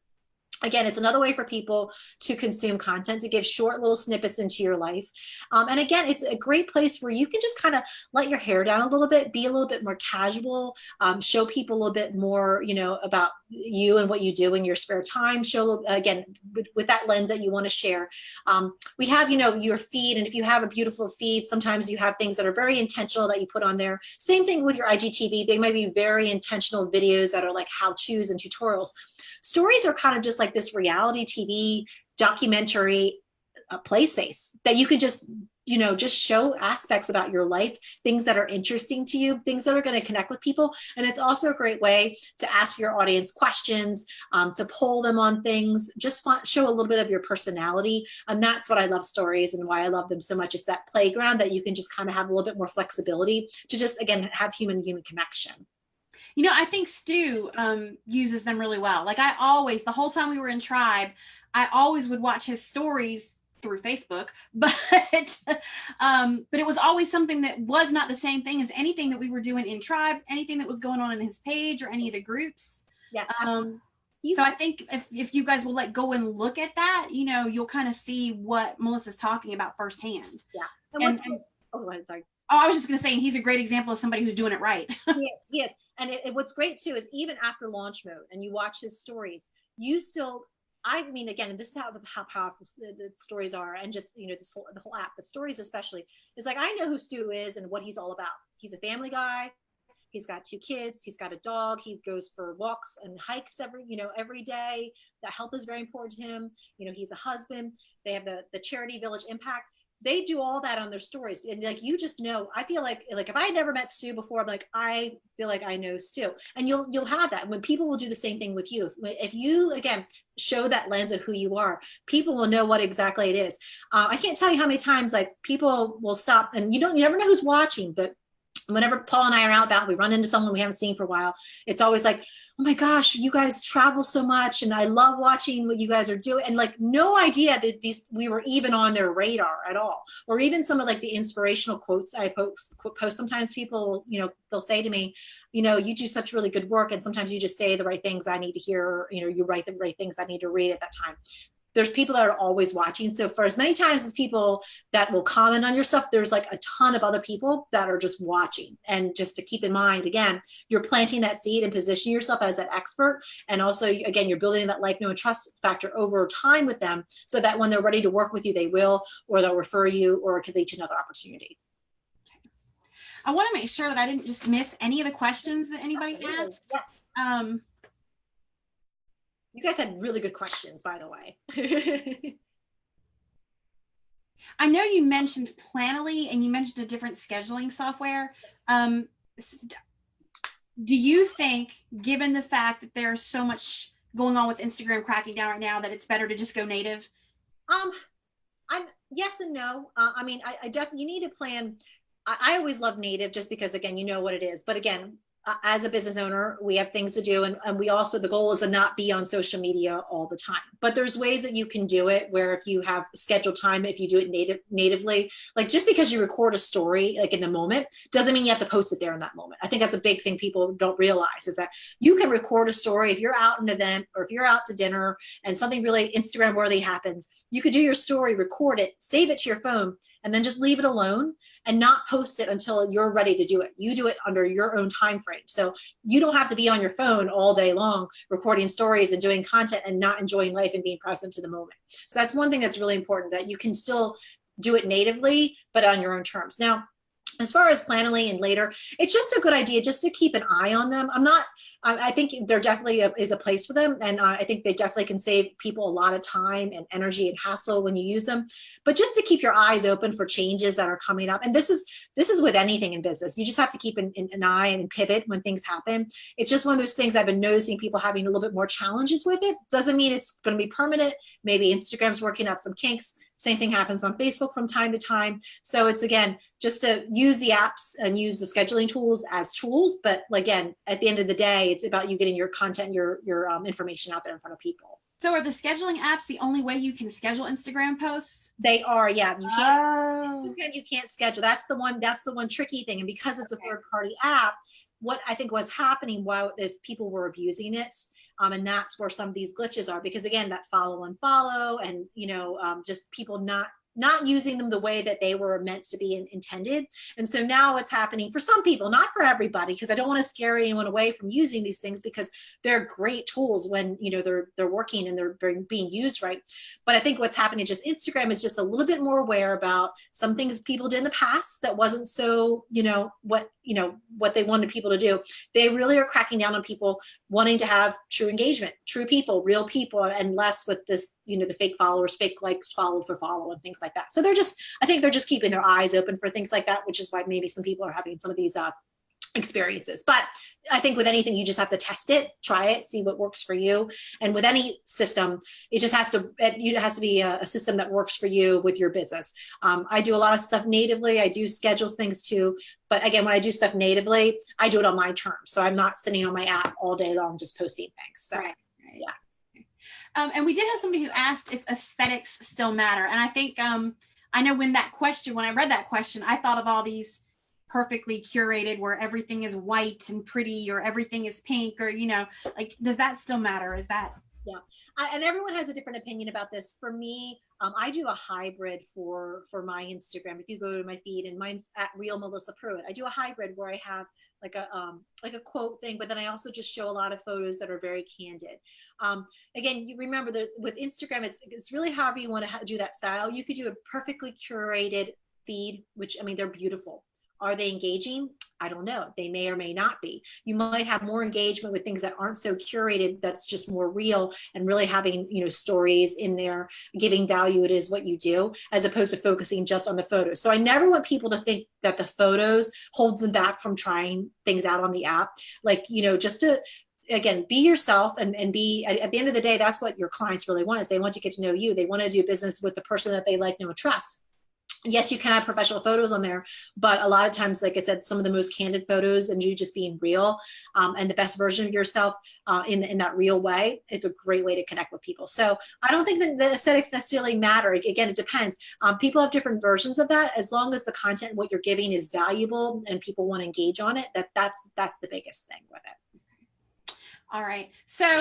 Again, it's another way for people to consume content, to give short little snippets into your life. And again, it's a great place where you can just kind of let your hair down a little bit, be a little bit more casual, show people a little bit more, about you and what you do in your spare time. Show, again, with that lens that you want to share. We have, your feed. And if you have a beautiful feed, sometimes you have things that are very intentional that you put on there. Same thing with your IGTV. They might be very intentional videos that are like how-tos and tutorials. Stories are kind of just like this reality TV documentary play space that you can just just show aspects about your life, things that are interesting to you, things that are going to connect with people. And it's also a great way to ask your audience questions, to poll them on things, just show a little bit of your personality. And that's what I love stories and why I love them so much. It's that playground that you can just kind of have a little bit more flexibility to just, again, have human connection. I think Stu uses them really well. Like the whole time we were in Tribe, I always would watch his stories through Facebook, but it was always something that was not the same thing as anything that we were doing in Tribe, anything that was going on in his page or any of the groups. Yeah. So I think if you guys will go and look at that, you'll kind of see what Melissa's talking about firsthand. Yeah. Sorry. Oh, I was just going to say, he's a great example of somebody who's doing it right. Yes. And what's great too is even after launch mode and you watch his stories, you still, I mean, again, this is how powerful the stories are, and just, the whole app, but stories especially, is like, I know who Stu is and what he's all about. He's a family guy. He's got 2 kids. He's got a dog. He goes for walks and hikes every day. That health is very important to him. He's a husband. They have the Charity Village Impact. They do all that on their stories. And like, you just know, I feel like if I had never met Stu before, I'm like, I feel like I know Stu. And you'll have that when people will do the same thing with you. If you, again, show that lens of who you are, people will know what exactly it is. I can't tell you how many times like people will stop, and you never know who's watching, but whenever Paul and I are out about, we run into someone we haven't seen for a while, it's always like, oh my gosh, you guys travel so much and I love watching what you guys are doing. And like, no idea that we were even on their radar at all. Or even some of like the inspirational quotes I post. Sometimes people, they'll say to me, you do such really good work. And sometimes you just say the right things I need to hear, you write the right things I need to read at that time. There's people that are always watching. So for as many times as people that will comment on your stuff, there's like a ton of other people that are just watching. And just to keep in mind, again, you're planting that seed and positioning yourself as that expert. And also, again, you're building that like, know, and trust factor over time with them, so that when they're ready to work with you, they will, or they'll refer you, or it could lead to another opportunity. I want to make sure that I didn't just miss any of the questions that anybody asked. Yes. You guys had really good questions, by the way. I know you mentioned Planoly and you mentioned a different scheduling software. Do you think, given the fact that there's so much going on with Instagram cracking down right now, that it's better to just go native? I'm yes and no. I mean, I definitely, you need to plan. I always love native just because, again, you know what it is. But again, as a business owner, we have things to do. And we also, the goal is to not be on social media all the time. But there's ways that you can do it where if you have scheduled time, if you do it natively, like just because you record a story, like in the moment, doesn't mean you have to post it there in that moment. I think that's a big thing people don't realize, is that you can record a story. If you're out at an event or if you're out to dinner and something really Instagram worthy happens, you could do your story, record it, save it to your phone, and then just leave it alone and not post it until you're ready to do it. You do it under your own time frame. So you don't have to be on your phone all day long recording stories and doing content and not enjoying life and being present to the moment. So that's one thing that's really important, that you can still do it natively, but on your own terms. Now, as far as Planoly and later, it's just a good idea just to keep an eye on them. I think there definitely is a place for them. And I think they definitely can save people a lot of time and energy and hassle when you use them. But just to keep your eyes open for changes that are coming up. And this is with anything in business. You just have to keep an eye and pivot when things happen. It's just one of those things I've been noticing people having a little bit more challenges with it. Doesn't mean it's going to be permanent. Maybe Instagram's working out some kinks. Same thing happens on Facebook from time to time. So it's, again, just to use the apps and use the scheduling tools as tools. But again, at the end of the day, it's about you getting your content, your information out there in front of people. So are the scheduling apps the only way you can schedule Instagram posts? They are, yeah. You can't, you can't schedule. That's the one tricky thing. And because it's a third-party app, what I think was happening while people were abusing it. And that's where some of these glitches are, because again, that follow and follow, and just people not using them the way that they were meant to be intended. And so now it's happening for some people, not for everybody, because I don't want to scare anyone away from using these things, because they're great tools when they're working and they're being used right. But I think what's happening, just Instagram is just a little bit more aware about some things people did in the past that wasn't so what you know, what they wanted people to do. They really are cracking down on people wanting to have true engagement, true people, real people, and less with this, you know, the fake followers, fake likes, follow for follow and things like that. So they're just, I think they're just keeping their eyes open for things like that, which is why maybe some people are having some of these experiences. But I think with anything, you just have to test it, try it, see what works for you. And with any system, it just has to be a system that works for you with your business. I do a lot of stuff natively. I do schedule things too. But again, when I do stuff natively, I do it on my terms. So I'm not sitting on my app all day long just posting things. So, right. Yeah. And we did have somebody who asked if aesthetics still matter. And I think, I know when I read that question, I thought of all these perfectly curated where everything is white and pretty, or everything is pink, or, you know, like, does that still matter? Is that? Yeah. And everyone has a different opinion about this. For me, I do a hybrid for my Instagram. If you go to my feed, and mine's at Real Melissa Pruitt, I do a hybrid where I have like a quote thing, but then I also just show a lot of photos that are very candid. Again, you remember that with Instagram, it's really however you want to do that style. You could do a perfectly curated feed, which, I mean, they're beautiful. Are they engaging? I don't know. They may or may not be. You might have more engagement with things that aren't so curated, that's just more real, and really having, you know, stories in there, giving value. It is what you do, as opposed to focusing just on the photos. So I never want people to think that the photos holds them back from trying things out on the app. Like, you know, just to, again, be yourself, and be, at the end of the day, that's what your clients really want, is they want to get to know you. They want to do business with the person that they like, know, and trust. Yes, you can have professional photos on there, but a lot of times, like I said, some of the most candid photos and you just being real, and the best version of yourself in that real way, it's a great way to connect with people. So I don't think that the aesthetics necessarily matter. Again, it depends. People have different versions of that. As long as the content, what you're giving, is valuable and people want to engage on it, that's the biggest thing with it. All right. So,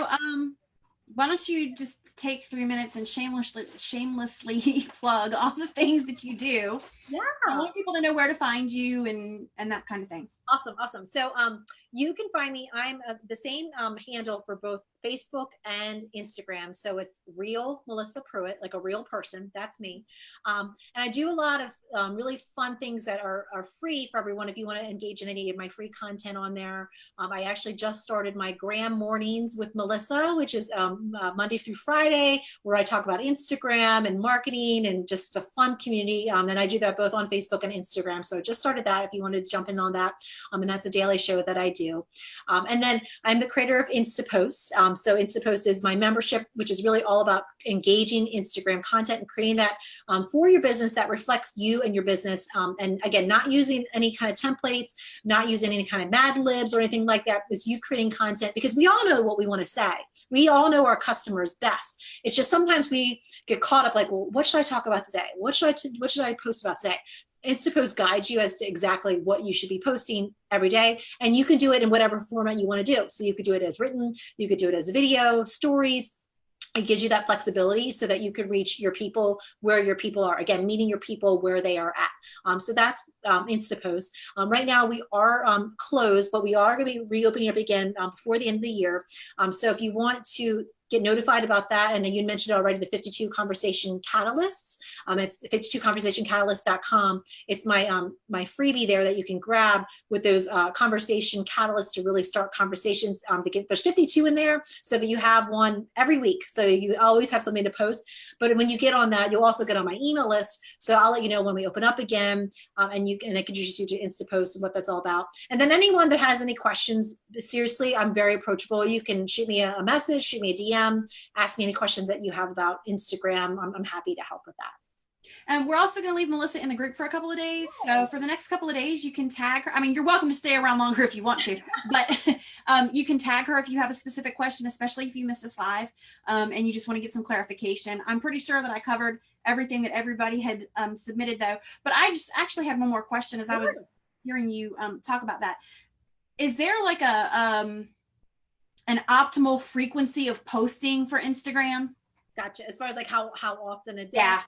why don't you just take 3 minutes and shamelessly plug all the things that you do? Yeah. I want people to know where to find you and that kind of thing. Awesome. So you can find me. I'm the same handle for both Facebook and Instagram. So it's Real Melissa Pruitt, like a real person. That's me. And I do a lot of really fun things that are free for everyone. If you want to engage in any of my free content on there, I actually just started my Gram Mornings with Melissa, which is Monday through Friday, where I talk about Instagram and marketing and just a fun community. And I do that both on Facebook and Instagram. So I just started that if you wanted to jump in on that. And that's a daily show that I do. And then I'm the creator of InstaPost. So InstaPost is my membership, which is really all about engaging Instagram content and creating that for your business that reflects you and your business. And again, not using any kind of templates, not using any kind of Mad Libs or anything like that. It's you creating content, because we all know what we want to say. We all know our customers best. It's just sometimes we get caught up like, well, what should I talk about today? What should I post about today? Instapost guides you as to exactly what you should be posting every day, and you can do it in whatever format you want to do. So you could do it as written, you could do it as video, stories. It gives you that flexibility so that you could reach your people where your people are. Again, meeting your people where they are at. So that's InstaPost. Right now we are closed, but we are going to be reopening up again before the end of the year. So if you want to get notified about that, and you mentioned already the 52 Conversation Catalysts. It's 52conversationcatalyst.com. It's my freebie there that you can grab with those conversation catalysts to really start conversations. There's 52 in there, so that you have one every week, so you always have something to post. But when you get on that, you'll also get on my email list, so I'll let you know when we open up again, and I can introduce you to InstaPost and what that's all about. And then anyone that has any questions, seriously, I'm very approachable. You can shoot me a message, shoot me a DM, ask me any questions that you have about Instagram. I'm happy to help with that. And we're also going to leave Melissa in the group for a couple of days. So for the next couple of days, you can tag her. I mean, you're welcome to stay around longer if you want to, but you can tag her if you have a specific question, especially if you missed us live and you just want to get some clarification. I'm pretty sure that I covered everything that everybody had submitted, though. But I just actually had one more question as I was hearing you talk about that. Is there like an optimal frequency of posting for Instagram? Gotcha. As far as like how often a day? Yeah.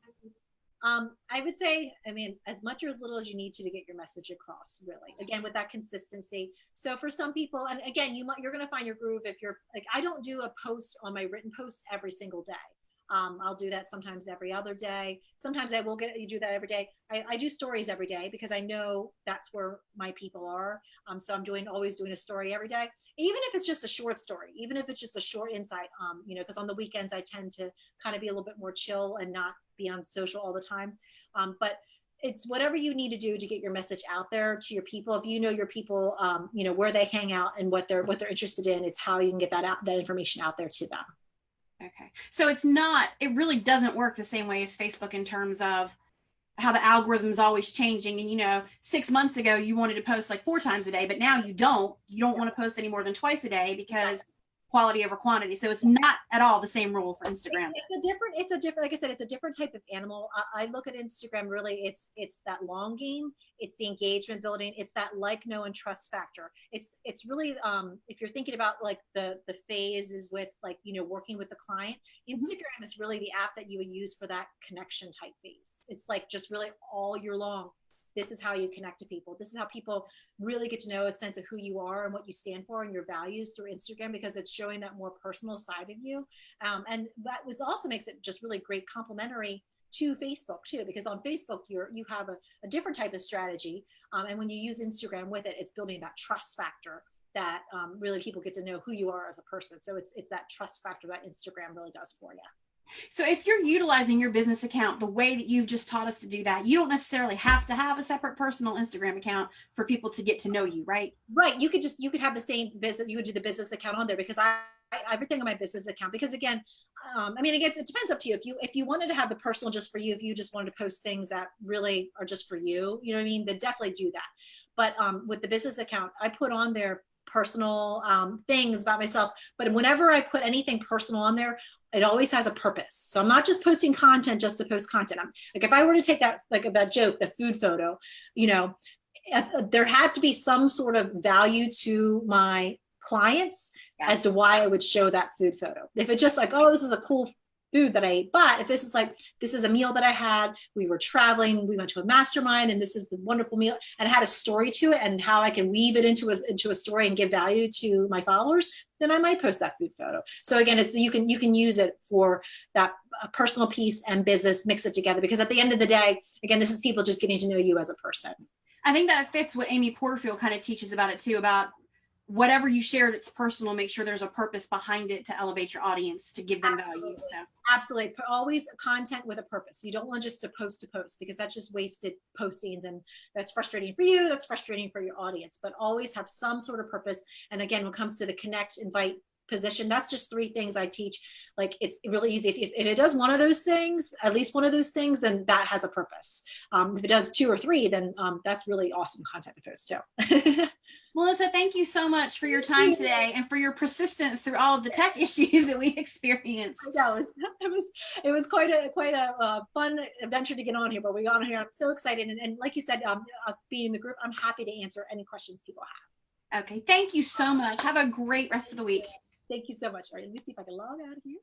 I would say, I mean, as much or as little as you need to get your message across, really. Again, with that consistency. So for some people, and again, you're going to find your groove if you're like, I don't do a post on my written post every single day. I'll do that sometimes every other day. Sometimes I will do that every day. I do stories every day because I know that's where my people are. So I'm always doing a story every day, even if it's just a short story, even if it's just a short insight, because on the weekends I tend to kind of be a little bit more chill and not be on social all the time. But it's whatever you need to do to get your message out there to your people. If you know your people, where they hang out and what they're interested in, it's how you can get that information out there to them. Okay. So it really doesn't work the same way as Facebook in terms of how the algorithm is always changing. And, 6 months ago, you wanted to post like 4 times a day, but now you don't want to post any more than twice a day because quality over quantity. So it's not at all the same rule for Instagram. It's a different, like I said, it's a different type of animal. I look at Instagram, really, it's that long game. It's the engagement building. It's that like, know, and trust factor. It's really, if you're thinking about like the phases with like, working with the client, Instagram is really the app that you would use for that connection type phase. It's like just really all year long. This is how you connect to people. This is how people really get to know a sense of who you are and what you stand for and your values through Instagram, because it's showing that more personal side of you. And that also makes it just really great complementary to Facebook too, because on Facebook, you have a different type of strategy. And when you use Instagram with it, it's building that trust factor that really people get to know who you are as a person. So it's that trust factor that Instagram really does for you. So if you're utilizing your business account the way that you've just taught us to do that, you don't necessarily have to have a separate personal Instagram account for people to get to know you, right? Right. You could have the same business. You would do the business account on there, because I everything on my business account, because again, again, it depends up to you. If you wanted to have the personal just for you, if you just wanted to post things that really are just for you, then definitely do that. But with the business account, I put on there personal things about myself. But whenever I put anything personal on there, it always has a purpose. So I'm not just posting content just to post content. I'm like, if I were to take that, like that joke, the food photo, there had to be some sort of value to my clients as to why I would show that food photo. If it's just like, oh, this is a cool food that I ate, but if this is a meal that I had, we were traveling, we went to a mastermind, and this is the wonderful meal, and it had a story to it, and how I can weave it into a story and give value to my followers, then I might post that food photo. So again, you can use it for that personal piece and business, mix it together, because at the end of the day, again, this is people just getting to know you as a person. I think that fits what Amy Porterfield kind of teaches about it too, about whatever you share that's personal, make sure there's a purpose behind it to elevate your audience, to give them value. So absolutely, always content with a purpose. You don't want just to post, because that's just wasted postings, and that's frustrating for you, that's frustrating for your audience. But always have some sort of purpose. And again, when it comes to the connect, invite, position, that's just 3 things I teach. Like, it's really easy. If it does one of those things, at least one of those things, then that has a purpose. If it does 2 or 3, then that's really awesome content to post too. Melissa, thank you so much for your time today and for your persistence through all of the tech issues that we experienced. It was quite a fun adventure to get on here, but we got on here. I'm so excited. And like you said, being in the group, I'm happy to answer any questions people have. Okay. Thank you so much. Have a great rest of the week. Thank you so much. All right, let me see if I can log out of here.